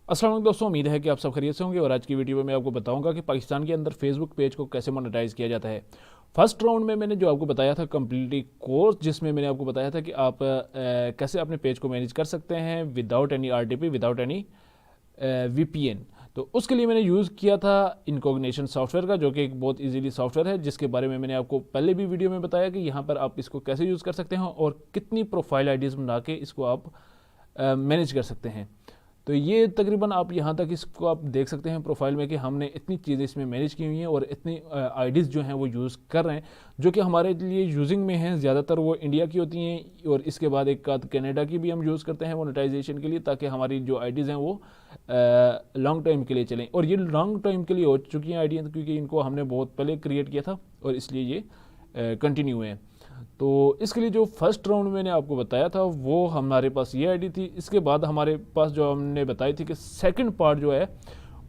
अस्सलाम वालेकुम दोस्तों, उम्मीद है कि आप सब खैरियत से होंगे। और आज की वीडियो में मैं आपको बताऊंगा कि पाकिस्तान के अंदर फेसबुक पेज को कैसे मोनेटाइज किया जाता है। फर्स्ट राउंड में मैंने जो आपको बताया था कम्प्लीटली कोर्स, जिसमें मैंने आपको बताया था कि आप कैसे अपने पेज को मैनेज कर सकते हैं without any RTP, without any VPN. तो उसके लिए मैंने यूज़ किया था इनकॉग्निशन सॉफ्टवेयर का, जो कि एक बहुत इजीली सॉफ्टवेयर है, जिसके बारे में मैंने आपको पहले भी वीडियो में बताया कि यहाँ पर आप इसको कैसे यूज़ कर सकते हैं और कितनी प्रोफाइल आईडीज़ बना के इसको आप मैनेज कर सकते हैं। तो ये तकरीबन आप यहाँ तक इसको आप देख सकते हैं प्रोफाइल में कि हमने इतनी चीज़ें इसमें मैनेज की हुई हैं और इतनी आईडीज़ जो हैं वो यूज़ कर रहे हैं, जो कि हमारे लिए यूजिंग में हैं। ज़्यादातर वो इंडिया की होती हैं और इसके बाद एक आध कनाडा की भी हम यूज़ करते हैं मोनेटाइजेशन के लिए, ताकि हमारी जो आईडीज़ हैं वो लॉन्ग टाइम के लिए चलें। और ये लॉन्ग टाइम के लिए हो चुकी हैं आईडियाँ, क्योंकि इनको हमने बहुत पहले क्रिएट किया था और इसलिए ये कंटिन्यू है। तो इसके लिए जो फर्स्ट राउंड मैंने आपको बताया था वो हमारे पास ये आईडी थी। इसके बाद हमारे पास जो हमने बताई थी कि सेकंड पार्ट जो है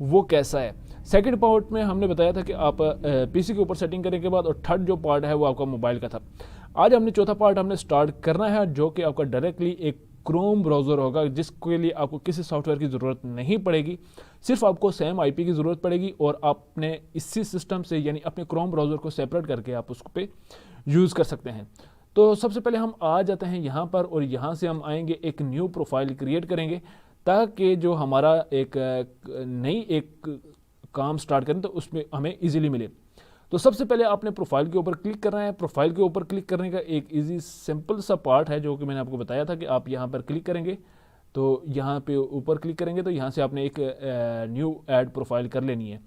वो कैसा है। सेकंड पार्ट में हमने बताया था कि आप पीसी के ऊपर सेटिंग करने के बाद, और थर्ड जो पार्ट है वो आपका मोबाइल का था। आज हमने चौथा पार्ट हमने स्टार्ट करना है, जो कि आपका डायरेक्टली एक क्रोम ब्राउज़र होगा, जिसके लिए आपको किसी सॉफ्टवेयर की ज़रूरत नहीं पड़ेगी। सिर्फ आपको सेम आईपी की ज़रूरत पड़ेगी और आपने इसी सिस्टम से, यानी अपने क्रोम ब्राउज़र को सेपरेट करके आप उस पर यूज़ कर सकते हैं। तो सबसे पहले हम आ जाते हैं यहाँ पर, और यहाँ से हम आएंगे एक न्यू प्रोफाइल क्रिएट करेंगे, ताकि जो हमारा एक नई एक काम स्टार्ट करें तो उसमें हमें इजीली मिले। तो सबसे पहले आपने प्रोफाइल के ऊपर क्लिक करना है। प्रोफाइल के ऊपर क्लिक करने का एक इजी सिंपल सा पार्ट है, जो कि मैंने आपको बताया था कि आप यहाँ पर क्लिक करेंगे तो यहाँ पे ऊपर क्लिक करेंगे तो यहाँ से आपने एक न्यू ऐड प्रोफाइल कर लेनी है।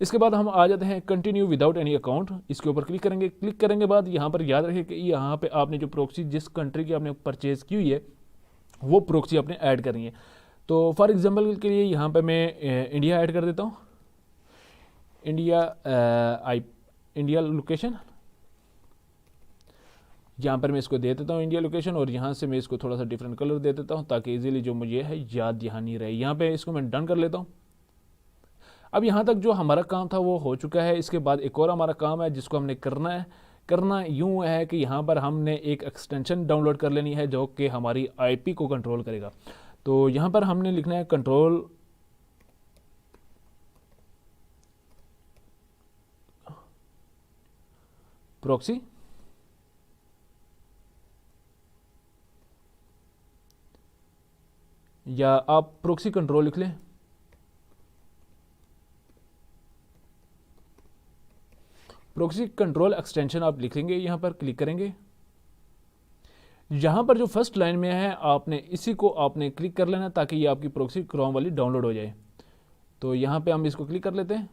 इसके बाद हम आ जाते हैं कंटिन्यू विदाउट एनी अकाउंट, इसके ऊपर क्लिक करेंगे। क्लिक करने के बाद यहाँ पर याद रखें कि यहाँ पे आपने जो प्रोक्सी जिस कंट्री की आपने परचेज की हुई है वो प्रोक्सी आपने ऐड करनी है। तो फॉर एग्जांपल के लिए यहाँ पे मैं इंडिया ऐड कर देता हूँ। इंडिया इंडिया लोकेशन, यहाँ पर मैं इसको दे देता हूँ इंडिया लोकेशन, और यहाँ से मैं इसको थोड़ा सा डिफरेंट कलर दे देता हूँ ताकि इजीली जो मुझे है याद यहाँ नहीं रहे। यहाँ पे इसको मैं डन कर लेता हूँ। अब यहाँ तक जो हमारा काम था वो हो चुका है। इसके बाद एक और हमारा काम है जिसको हमने करना है। करना यूँ है कि यहाँ पर हमने एक एक्सटेंशन डाउनलोड कर लेनी है, जो कि हमारी आईपी को कंट्रोल करेगा। तो यहाँ पर हमने लिखना है कंट्रोल प्रॉक्सी, या आप प्रॉक्सी कंट्रोल लिख लें। प्रॉक्सी कंट्रोल एक्सटेंशन आप लिखेंगे, यहाँ पर क्लिक करेंगे। यहाँ पर जो फर्स्ट लाइन में है आपने इसी को आपने क्लिक कर लेना, ताकि ये आपकी प्रॉक्सी क्रोम वाली डाउनलोड हो जाए। तो यहाँ पे हम इसको क्लिक कर लेते हैं।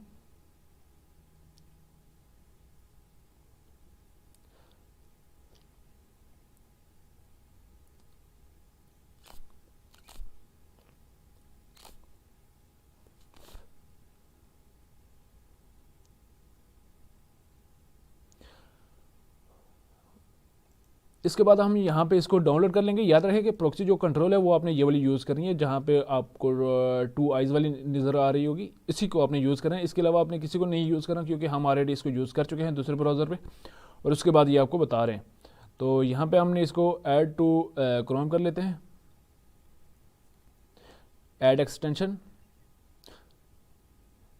इसके बाद हम यहाँ पे इसको डाउनलोड कर लेंगे। याद रहे कि प्रॉक्सी जो कंट्रोल है वो आपने ये वाली यूज़ करनी है, जहाँ पे आपको 2 आइज़ वाली नज़र आ रही होगी, इसी को आपने यूज़ करना है। इसके अलावा आपने किसी को नहीं यूज़ करना, क्योंकि हम ऑलरेडी इसको यूज़ कर चुके हैं दूसरे ब्राउज़र पे, और उसके बाद ये आपको बता रहे हैं। तो यहाँ पे हमने इसको ऐड टू क्रोम कर लेते हैं, ऐड एक्सटेंशन।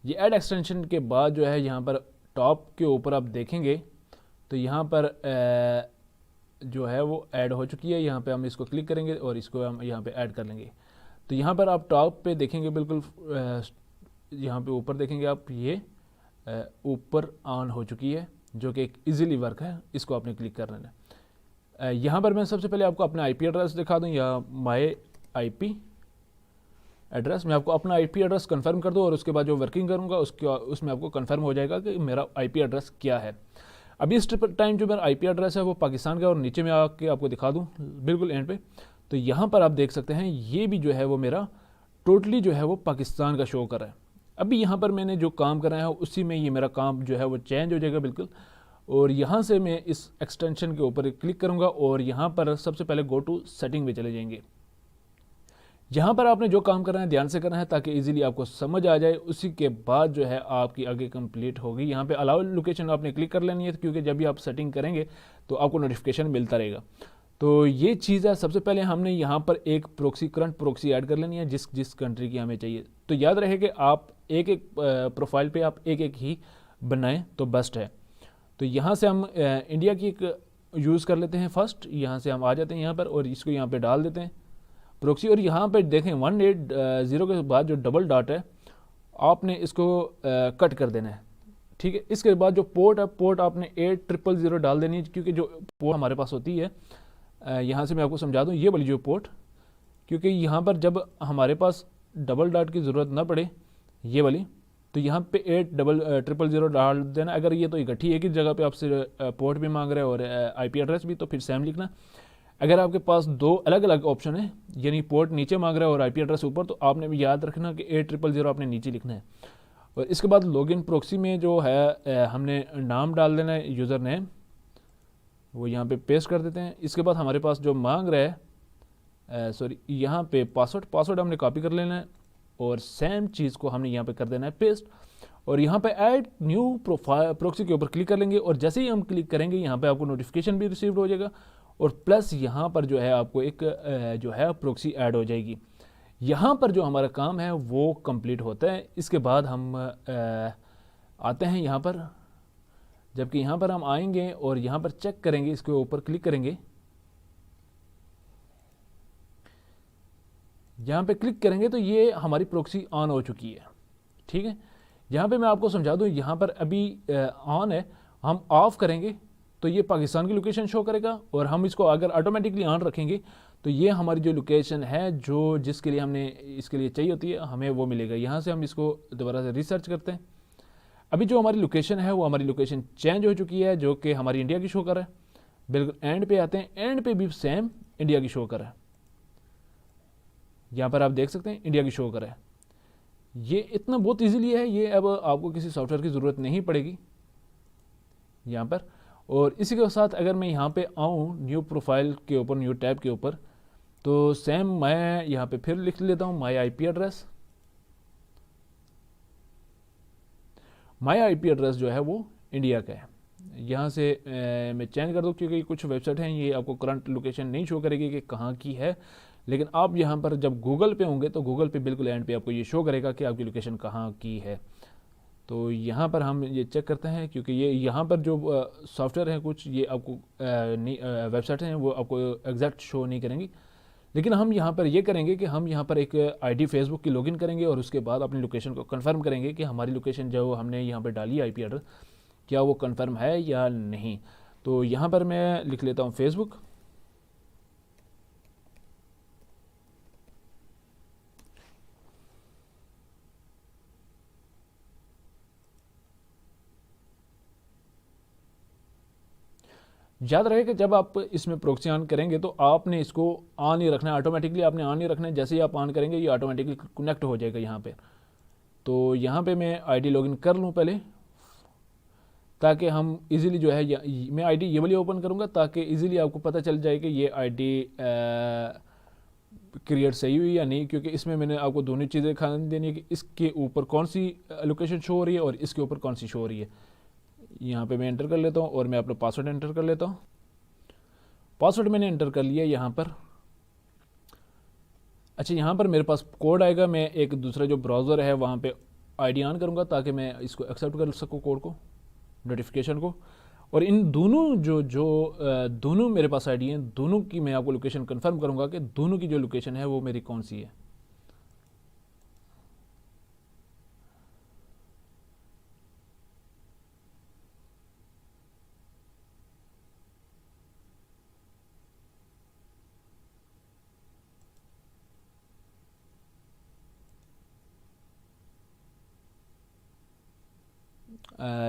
ये ऐड एक्सटेंशन के बाद जो है यहाँ पर टॉप के ऊपर आप देखेंगे तो यहाँ पर जो है वो ऐड हो चुकी है। यहाँ पे हम इसको क्लिक करेंगे और इसको हम यहाँ पे ऐड कर लेंगे। तो यहाँ पर आप टॉप पे देखेंगे, बिल्कुल यहाँ पे ऊपर देखेंगे आप, ये ऊपर ऑन हो चुकी है, जो कि एक इजीली वर्क है। इसको आपने क्लिक कर लेना है। यहाँ पर मैं सबसे पहले आपको अपना आईपी एड्रेस दिखा दूँ, या माई आईपी एड्रेस। मैं आपको अपना आईपी एड्रेस कंफर्म कर दूँ और उसके बाद जो वर्किंग करूँगा उसमें आपको कंफर्म हो जाएगा कि मेरा आईपी एड्रेस क्या है। अभी इस टाइम जो मेरा आईपी एड्रेस है वो पाकिस्तान का, और नीचे में आके आपको दिखा दूँ बिल्कुल एंड पे, तो यहाँ पर आप देख सकते हैं ये भी जो है वो मेरा टोटली जो है वो पाकिस्तान का शो कर रहा है। अभी यहाँ पर मैंने जो काम कर रहा है उसी में ये मेरा काम जो है वो चेंज हो जाएगा बिल्कुल। और यहाँ से मैं इस एक्सटेंशन के ऊपर क्लिक करूँगा और यहाँ पर सबसे पहले गो टू सेटिंग में चले जाएंगे। यहाँ पर आपने जो काम करना है ध्यान से करना है, ताकि इजीली आपको समझ आ जाए। उसी के बाद जो है आपकी आगे कंप्लीट होगी। यहाँ पे अलाउ लोकेशन आपने क्लिक कर लेनी है, क्योंकि जब भी आप सेटिंग करेंगे तो आपको नोटिफिकेशन मिलता रहेगा। तो ये चीज़ है, सबसे पहले हमने यहाँ पर एक प्रोक्सी, करंट प्रोक्सी ऐड कर लेनी है जिस जिस कंट्री की हमें चाहिए। तो याद रहे कि आप एक एक प्रोफाइल पे आप एक एक ही बनाएं तो बेस्ट है। तो यहाँ से हम इंडिया की एक यूज़ कर लेते हैं फर्स्ट, यहाँ से हम आ जाते हैं यहाँ पर और इसको यहाँ पे डाल देते हैं प्रोक्सी। और यहाँ पे देखें 180 के बाद जो डबल डॉट है आपने इसको कट कर देना है, ठीक है। इसके बाद जो पोर्ट है, पोर्ट आपने 8000 डाल देनी है, क्योंकि जो पोर्ट हमारे पास होती है, यहाँ से मैं आपको समझा दूँ, ये वाली जो पोर्ट, क्योंकि यहाँ पर जब हमारे पास डबल डॉट की ज़रूरत ना पड़े, ये वाली, तो यहाँ पे 8000 डाल देना। अगर ये तो इकट्ठी एक ही जगह पे आपसे पोर्ट भी मांग रहा है और आईपी एड्रेस भी, तो फिर सेम लिखना। अगर आपके पास दो अलग अलग ऑप्शन है, यानी पोर्ट नीचे मांग रहा है और आईपी एड्रेस ऊपर, तो आपने भी याद रखना कि 8000 आपने नीचे लिखना है। और इसके बाद लॉगिन प्रोक्सी में जो है हमने नाम डाल देना है, यूज़र नेम, वो यहाँ पे पेस्ट कर देते हैं। इसके बाद हमारे पास जो मांग रहा है, सॉरी, यहाँ पे पासवर्ड हमने कॉपी कर लेना है और सेम चीज़ को हमने यहाँ पे कर देना है पेस्ट। और यहाँ पे ऐड न्यू प्रोफाइल प्रोक्सी के ऊपर क्लिक कर लेंगे और जैसे ही हम क्लिक करेंगे यहाँ पे आपको नोटिफिकेशन भी रिसीव हो जाएगा और प्लस यहाँ पर जो है आपको एक जो है प्रोक्सी ऐड हो जाएगी। यहाँ पर जो हमारा काम है वो कंप्लीट होता है। इसके बाद हम आते हैं यहाँ पर, जबकि यहाँ पर हम आएंगे और यहाँ पर चेक करेंगे, इसके ऊपर क्लिक करेंगे, यहाँ पे क्लिक करेंगे तो ये हमारी प्रोक्सी ऑन हो चुकी है, ठीक है। यहाँ पे मैं आपको समझा दूँ, यहाँ पर अभी ऑन है, हम ऑफ करेंगे तो ये पाकिस्तान की लोकेशन शो करेगा और हम इसको अगर ऑटोमेटिकली ऑन रखेंगे तो ये हमारी जो लोकेशन है जो जिसके लिए हमने इसके लिए चाहिए होती है हमें वो मिलेगा। यहाँ से हम इसको दोबारा से रिसर्च करते हैं। अभी जो हमारी लोकेशन है वो हमारी लोकेशन चेंज हो चुकी है, जो कि हमारी इंडिया की शो कर है। बिल्कुल एंड पे आते हैं, एंड पे भी सेम इंडिया की शो कर है। यहाँ पर आप देख सकते हैं इंडिया की शो कर है। ये इतना बहुत इजीली है, ये अब आपको किसी सॉफ्टवेयर की ज़रूरत नहीं पड़ेगी यहाँ पर। और इसी के साथ अगर मैं यहाँ पे आऊँ न्यू प्रोफाइल के ऊपर, न्यू टैब के ऊपर, तो सेम मैं यहाँ पे फिर लिख लेता हूँ माई आईपी एड्रेस। माई आईपी एड्रेस जो है वो इंडिया का है। यहाँ से मैं चेंज कर दूँ, क्योंकि कुछ वेबसाइट हैं ये आपको करंट लोकेशन नहीं शो करेगी कि कहाँ की है, लेकिन आप यहाँ पर जब गूगल पे होंगे तो गूगल पे बिल्कुल एंड पे आपको ये शो करेगा कि आपकी लोकेशन कहाँ की है। तो यहाँ पर हम ये चेक करते हैं, क्योंकि ये यहाँ पर जो सॉफ्टवेयर हैं कुछ ये आपको वेबसाइट हैं वो आपको एग्जैक्ट शो नहीं करेंगी, लेकिन हम यहाँ पर ये करेंगे कि हम यहाँ पर एक आईडी फेसबुक की लॉगिन करेंगे और उसके बाद अपनी लोकेशन को कंफर्म करेंगे कि हमारी लोकेशन जो हमने यहाँ पर डाली है आईपी एड्रेस, क्या वो कंफर्म है या नहीं। तो यहाँ पर मैं लिख लेता हूँ फेसबुक। याद रहे कि जब आप इसमें प्रोक्सी ऑन करेंगे तो आपने इसको ऑन ही रखना है, ऑटोमेटिकली आपने ऑन ही रखना है। जैसे ही आप ऑन करेंगे ये ऑटोमेटिकली कनेक्ट हो जाएगा यहाँ पे। तो यहाँ पे मैं आईडी लॉगिन कर लूँ पहले, ताकि हम इजीली जो है मैं आईडी ये वाली ओपन करूँगा ताकि इजीली आपको पता चल जाए कि ये आईडी क्रिएट सही हुई या नहीं, क्योंकि इसमें मैंने आपको दोनों चीज़ें दिखा देनी है कि इसके ऊपर कौन सी लोकेशन शो हो रही है और इसके ऊपर कौन सी शो हो रही है। यहाँ पे मैं एंटर कर लेता हूँ और मैं अपना पासवर्ड एंटर कर लेता हूँ। पासवर्ड मैंने एंटर कर लिया यहाँ पर। अच्छा, यहाँ पर मेरे पास कोड आएगा, मैं एक दूसरा जो ब्राउज़र है वहाँ पे आईडी ऑन करूँगा ताकि मैं इसको एक्सेप्ट कर सकूँ कोड को, नोटिफिकेशन को। और इन दोनों दोनों मेरे पास आईडी हैं, दोनों की मैं आपको लोकेशन कंफर्म करूँगा कि दोनों की जो लोकेशन है वो मेरी कौन सी है।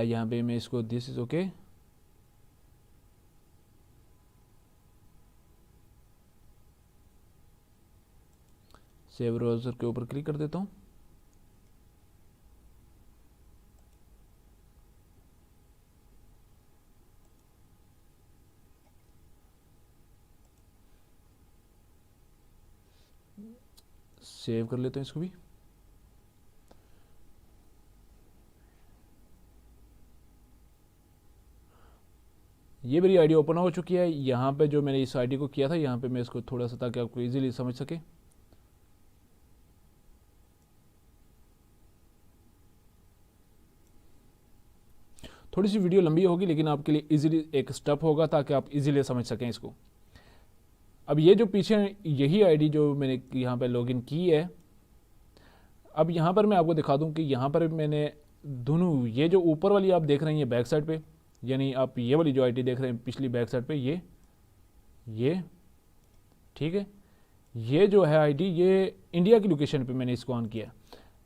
यहाँ पे मैं इसको this is okay, save browser के ऊपर क्लिक कर देता हूँ। सेव कर लेते हैं इसको भी। ये मेरी आईडी ओपन हो चुकी है। यहाँ पे जो मैंने इस आईडी को किया था, यहाँ पे मैं इसको थोड़ा सा, ताकि आपको इजीली समझ सके, थोड़ी सी वीडियो लंबी होगी लेकिन आपके लिए इजीली एक स्टेप होगा ताकि आप इजीली समझ सकें इसको। अब ये जो पीछे यही आईडी जो मैंने यहाँ पे लॉगिन की है, अब यहाँ पर मैं आपको दिखा दूँ कि यहाँ पर मैंने दोनों, ये जो ऊपर वाली आप देख रहे हैं ये बैक साइड पे, यानी आप ये वाली जो आईडी देख रहे हैं पिछली बैक साइड पे, ये ठीक है, ये जो है आईडी ये इंडिया की लोकेशन पे मैंने इसको ऑन किया,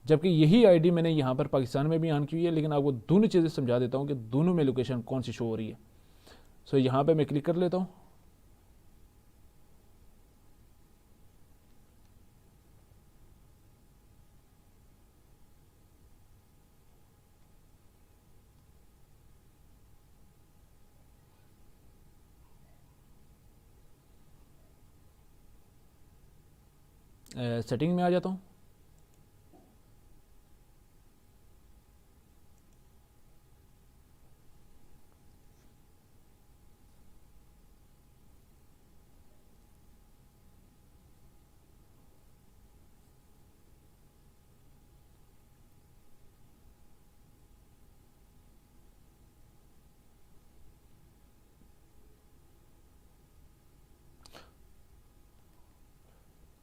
जबकि यही आईडी मैंने यहाँ पर पाकिस्तान में भी ऑन की हुई है। लेकिन आपको दोनों चीज़ें समझा देता हूँ कि दोनों में लोकेशन कौन सी शो हो रही है। सो यहाँ पे मैं क्लिक कर लेता हूँ। सेटिंग में आ जाता हूँ।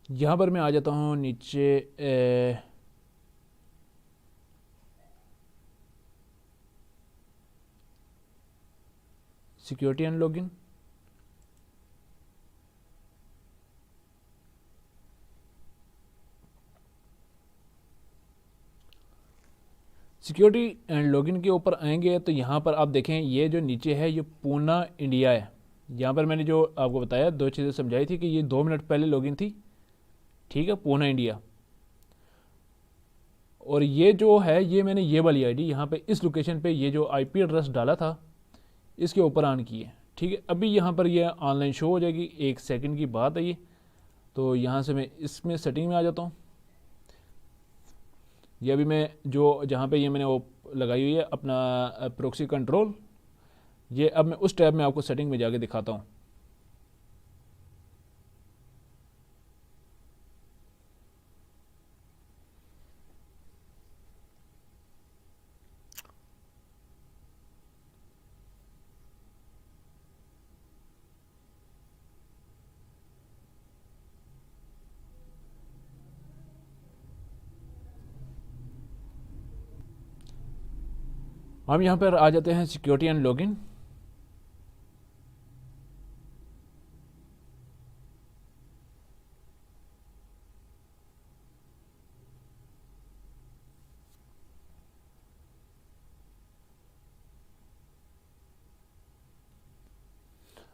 यहाँ पर मैं आ जाता हूँ नीचे, security and login. Security and login के ऊपर आएंगे तो यहाँ पर आप देखें ये जो नीचे है ये पूना इंडिया है। यहाँ पर मैंने जो आपको बताया, दो चीज़ें समझाई थी कि ये 2 मिनट पहले लॉगिन थी, ठीक है, पूना इंडिया। और ये जो है ये मैंने ये वाली आईडी यहाँ पे इस लोकेशन पे ये जो आईपी एड्रेस डाला था इसके ऊपर ऑन की है, ठीक है। अभी यहाँ पर ये ऑनलाइन शो हो जाएगी, 1 सेकंड की बात है ये। तो यहाँ से मैं इसमें सेटिंग में आ जाता हूँ। ये अभी मैं जो जहाँ पे ये मैंने वो लगाई हुई है अपना प्रॉक्सी कंट्रोल, ये अब मैं उस टैब में आपको सेटिंग में जाके दिखाता हूँ। हम यहाँ पर आ जाते हैं सिक्योरिटी एंड लॉगिन।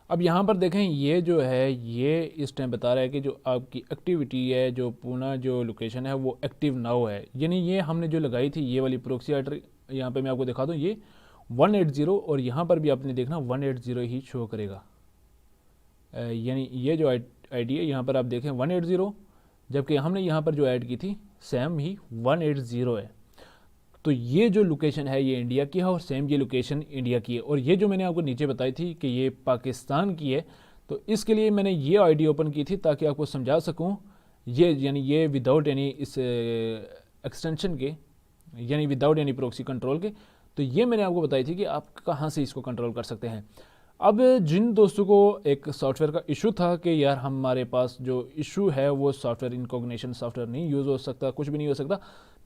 अब यहाँ पर देखें ये जो है ये इस टाइम बता रहा है कि जो आपकी एक्टिविटी है, जो पूना जो लोकेशन है वो एक्टिव नाउ है, यानी ये हमने जो लगाई थी ये वाली प्रॉक्सी आईडी, यहाँ पे मैं आपको दिखा दूँ ये 180, और यहाँ पर भी आपने देखना 180 ही शो करेगा। यानी ये जो आईडी है यहाँ पर आप देखें 180, जबकि हमने यहाँ पर जो ऐड की थी सेम ही 180 है। तो ये जो लोकेशन है ये इंडिया की है और सेम ये लोकेशन इंडिया की है। और ये जो मैंने आपको नीचे बताई थी कि ये पाकिस्तान की है, तो इसके लिए मैंने ये आईडी ओपन की थी ताकि आपको समझा सकूं, ये यानी ये विदाउट यानी इस एक्सटेंशन के, यानी विदाउट यानी प्रॉक्सी कंट्रोल के। तो ये मैंने आपको बताई थी कि आप कहाँ से इसको कंट्रोल कर सकते हैं। अब जिन दोस्तों को एक सॉफ्टवेयर का इशू था कि यार हमारे पास जो इशू है वो सॉफ्टवेयर इनकॉग्निशन सॉफ्टवेयर नहीं यूज़ हो सकता, कुछ भी नहीं हो सकता,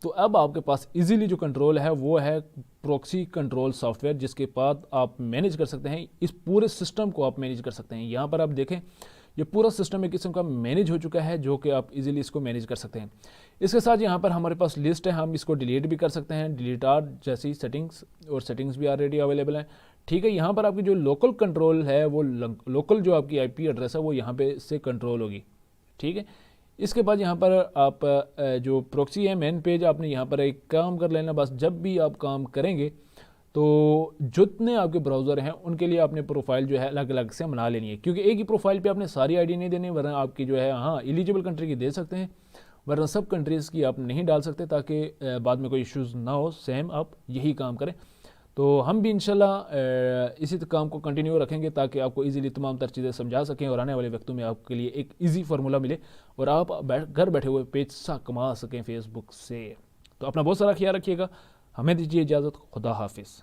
तो अब आपके पास इजीली जो कंट्रोल है वो है प्रॉक्सी कंट्रोल सॉफ्टवेयर, जिसके बाद आप मैनेज कर सकते हैं, इस पूरे सिस्टम को आप मैनेज कर सकते हैं। यहाँ पर आप देखें ये पूरा सिस्टम एक किस्म का मैनेज हो चुका है, जो कि आप इजीली इसको मैनेज कर सकते हैं। इसके साथ यहाँ पर हमारे पास लिस्ट है, हम इसको डिलीट भी कर सकते हैं, डिलीट आर जैसी सेटिंग्स, और सेटिंग्स भी ऑलरेडी अवेलेबल हैं, ठीक है। यहाँ पर आपकी जो लोकल कंट्रोल है वो लोकल जो आपकी आईपी एड्रेस है वो यहाँ पे से कंट्रोल होगी, ठीक है। इसके बाद यहाँ पर आप जो प्रॉक्सी है मेन पेज, आपने यहाँ पर एक काम कर लेना, बस जब भी आप काम करेंगे तो जितने आपके ब्राउज़र हैं उनके लिए आपने प्रोफाइल जो है अलग अलग से बना लेनी है, क्योंकि एक ही प्रोफाइल पे आपने सारी आईडी नहीं देनी, वरना आपकी जो है, हाँ एलिजिबल कंट्री की दे सकते हैं, वरना सब कंट्रीज़ की आप नहीं डाल सकते, ताकि बाद में कोई इश्यूज़ ना हो। सेम आप यही काम करें। तो हम भी इंशाल्लाह इसी काम को कंटिन्यू रखेंगे ताकि आपको इजीली तमाम तर चीज़ें समझा सकें और आने वाले वक्तों में आपके लिए एक इजी फार्मूला मिले और आप घर बैठे हुए पैसा कमा सकें फेसबुक से। तो अपना बहुत सारा ख्याल रखिएगा, हमें दीजिए इजाज़त, खुदा हाफिज़।